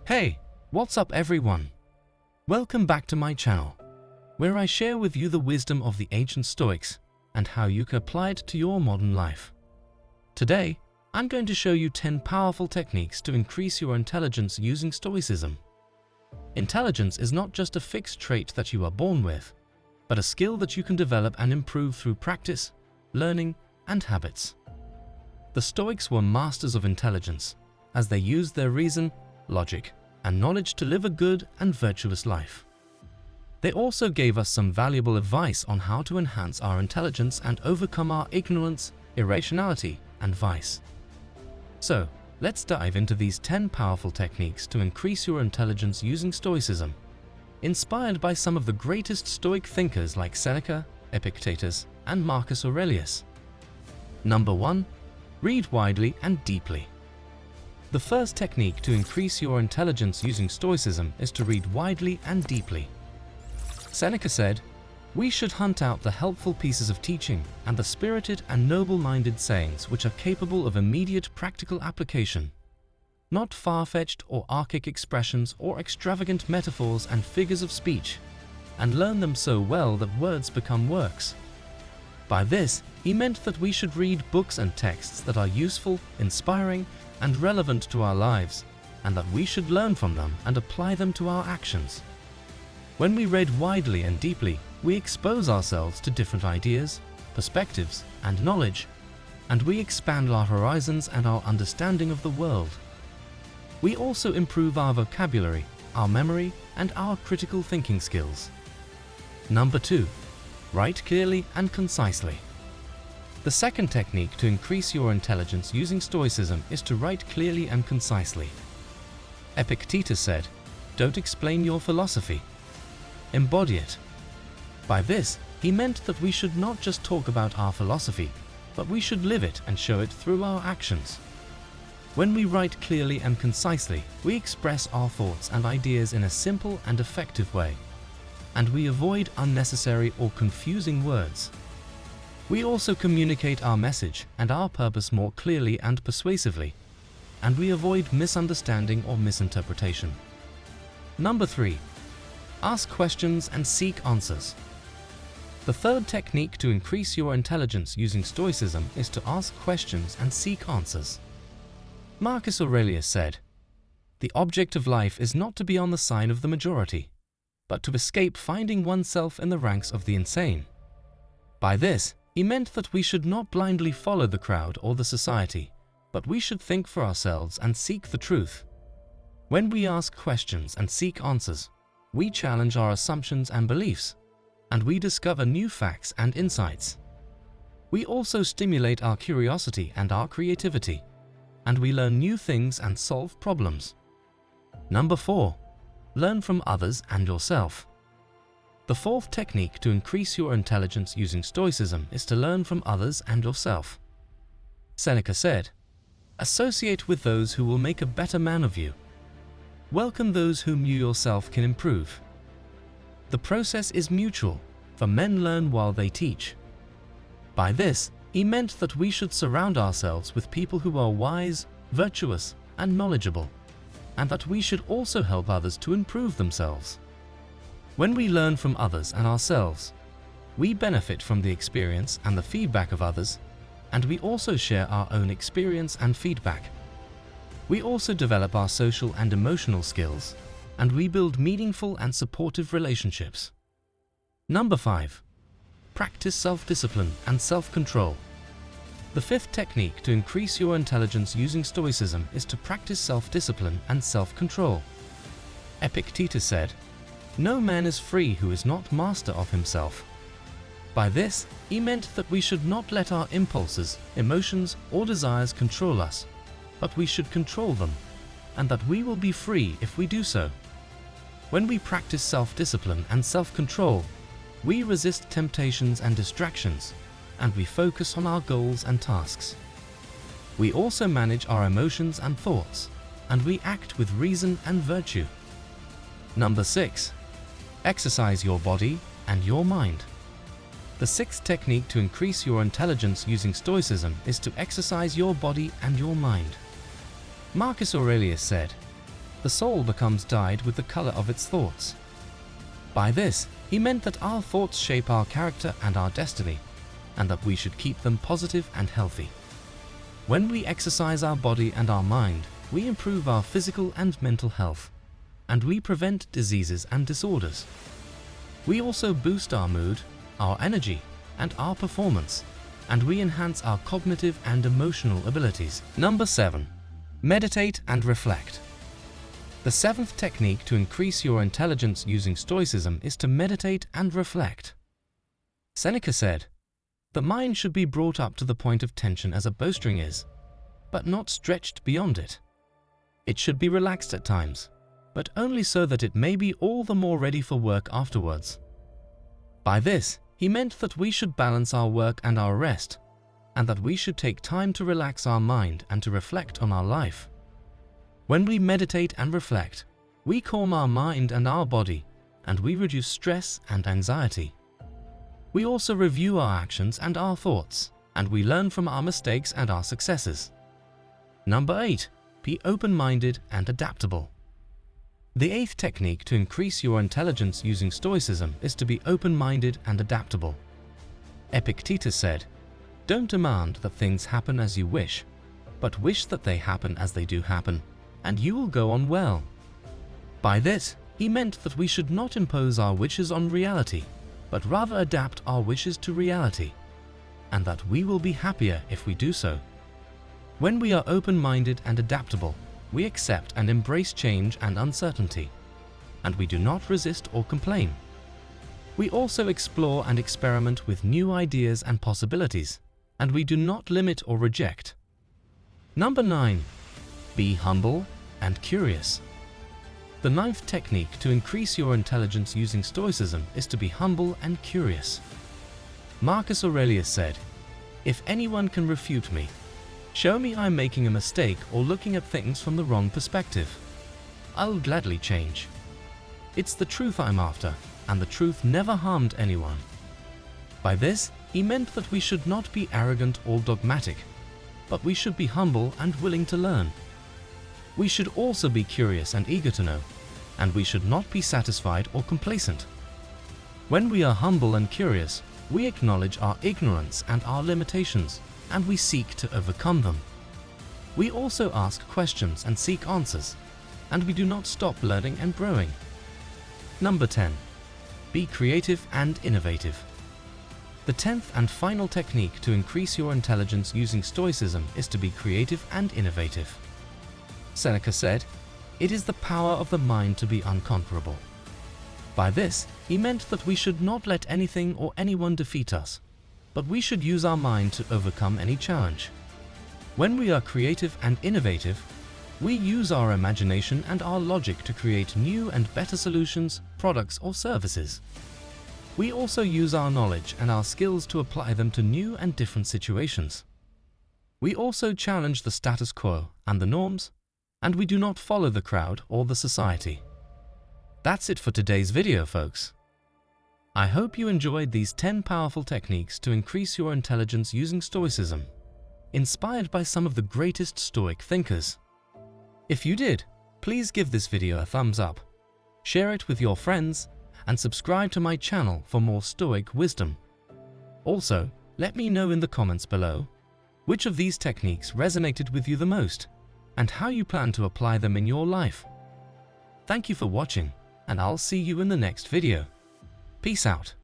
Hey, what's up everyone? Welcome back to my channel, where I share with you the wisdom of the ancient Stoics and how you can apply it to your modern life. Today, I'm going to show you 10 powerful techniques to increase your intelligence using Stoicism. Intelligence is not just a fixed trait that you are born with, but a skill that you can develop and improve through practice, learning, and habits. The Stoics were masters of intelligence, as they used their reason, logic, and knowledge to live a good and virtuous life. They also gave us some valuable advice on how to enhance our intelligence and overcome our ignorance, irrationality, and vice. So, let's dive into these 10 powerful techniques to increase your intelligence using Stoicism, inspired by some of the greatest Stoic thinkers like Seneca, Epictetus, and Marcus Aurelius. Number 1. Read widely and deeply. The first technique to increase your intelligence using Stoicism is to read widely and deeply. Seneca said, "We should hunt out the helpful pieces of teaching and the spirited and noble-minded sayings which are capable of immediate practical application, not far-fetched or archaic expressions or extravagant metaphors and figures of speech, and learn them so well that words become works." By this, he meant that we should read books and texts that are useful, inspiring, and relevant to our lives, and that we should learn from them and apply them to our actions. When we read widely and deeply, we expose ourselves to different ideas, perspectives, and knowledge, and we expand our horizons and our understanding of the world. We also improve our vocabulary, our memory, and our critical thinking skills. Number 2. Write clearly and concisely. The second technique to increase your intelligence using Stoicism is to write clearly and concisely. Epictetus said, "Don't explain your philosophy. Embody it." By this, he meant that we should not just talk about our philosophy, but we should live it and show it through our actions. When we write clearly and concisely, we express our thoughts and ideas in a simple and effective way, and we avoid unnecessary or confusing words. We also communicate our message and our purpose more clearly and persuasively, and we avoid misunderstanding or misinterpretation. Number 3. Ask questions and seek answers. The third technique to increase your intelligence using Stoicism is to ask questions and seek answers. Marcus Aurelius said, "The object of life is not to be on the side of the majority, but to escape finding oneself in the ranks of the insane." By this, he meant that we should not blindly follow the crowd or the society, but we should think for ourselves and seek the truth. When we ask questions and seek answers, we challenge our assumptions and beliefs, and we discover new facts and insights. We also stimulate our curiosity and our creativity, and we learn new things and solve problems. Number 4. Learn from others and yourself. The fourth technique to increase your intelligence using Stoicism is to learn from others and yourself. Seneca said, "Associate with those who will make a better man of you. Welcome those whom you yourself can improve." The process is mutual, for men learn while they teach. By this, he meant that we should surround ourselves with people who are wise, virtuous, and knowledgeable, and that we should also help others to improve themselves. When we learn from others and ourselves, we benefit from the experience and the feedback of others, and we also share our own experience and feedback. We also develop our social and emotional skills, and we build meaningful and supportive relationships. Number 5. Practice self-discipline and self-control. The fifth technique to increase your intelligence using Stoicism is to practice self-discipline and self-control. Epictetus said, "No man is free who is not master of himself." By this, he meant that we should not let our impulses, emotions, or desires control us, but we should control them, and that we will be free if we do so. When we practice self-discipline and self-control, we resist temptations and distractions, and we focus on our goals and tasks. We also manage our emotions and thoughts, and we act with reason and virtue. Number 6. Exercise your body and your mind. The sixth technique to increase your intelligence using Stoicism is to exercise your body and your mind. Marcus Aurelius said, the soul becomes dyed with the color of its thoughts. By this, he meant that our thoughts shape our character and our destiny, and that we should keep them positive and healthy. When we exercise our body and our mind, we improve our physical and mental health, and we prevent diseases and disorders. We also boost our mood, our energy, and our performance, and we enhance our cognitive and emotional abilities. Number 7. Meditate and reflect. The 7th technique to increase your intelligence using Stoicism is to meditate and reflect. Seneca said, "The mind should be brought up to the point of tension as a bowstring is, but not stretched beyond it. It should be relaxed at times, but only so that it may be all the more ready for work afterwards." By this, he meant that we should balance our work and our rest, and that we should take time to relax our mind and to reflect on our life. When we meditate and reflect, we calm our mind and our body, and we reduce stress and anxiety. We also review our actions and our thoughts, and we learn from our mistakes and our successes. Number 8. Be open-minded and adaptable. The 8th technique to increase your intelligence using Stoicism is to be open-minded and adaptable. Epictetus said, "Don't demand that things happen as you wish, but wish that they happen as they do happen, and you will go on well." By this, he meant that we should not impose our wishes on reality, but rather adapt our wishes to reality, and that we will be happier if we do so. When we are open-minded and adaptable, we accept and embrace change and uncertainty, and we do not resist or complain. We also explore and experiment with new ideas and possibilities, and we do not limit or reject. Number 9. Be humble and curious. The 9th technique to increase your intelligence using Stoicism is to be humble and curious. Marcus Aurelius said, "If anyone can refute me, show me I'm making a mistake or looking at things from the wrong perspective. I'll gladly change. It's the truth I'm after, and the truth never harmed anyone." By this, he meant that we should not be arrogant or dogmatic, but we should be humble and willing to learn. We should also be curious and eager to know, and we should not be satisfied or complacent. When we are humble and curious, we acknowledge our ignorance and our limitations, and we seek to overcome them. We also ask questions and seek answers, and we do not stop learning and growing. Number 10. Be creative and innovative. The 10th and final technique to increase your intelligence using Stoicism is to be creative and innovative. Seneca said, "It is the power of the mind to be unconquerable." By this, he meant that we should not let anything or anyone defeat us, but we should use our mind to overcome any challenge. When we are creative and innovative, we use our imagination and our logic to create new and better solutions, products, or services. We also use our knowledge and our skills to apply them to new and different situations. We also challenge the status quo and the norms, and we do not follow the crowd or the society. That's it for today's video, folks. I hope you enjoyed these 10 powerful techniques to increase your intelligence using Stoicism, inspired by some of the greatest Stoic thinkers. If you did, please give this video a thumbs up, share it with your friends, and subscribe to my channel for more Stoic wisdom. Also, let me know in the comments below which of these techniques resonated with you the most, and how you plan to apply them in your life. Thank you for watching, and I'll see you in the next video. Peace out.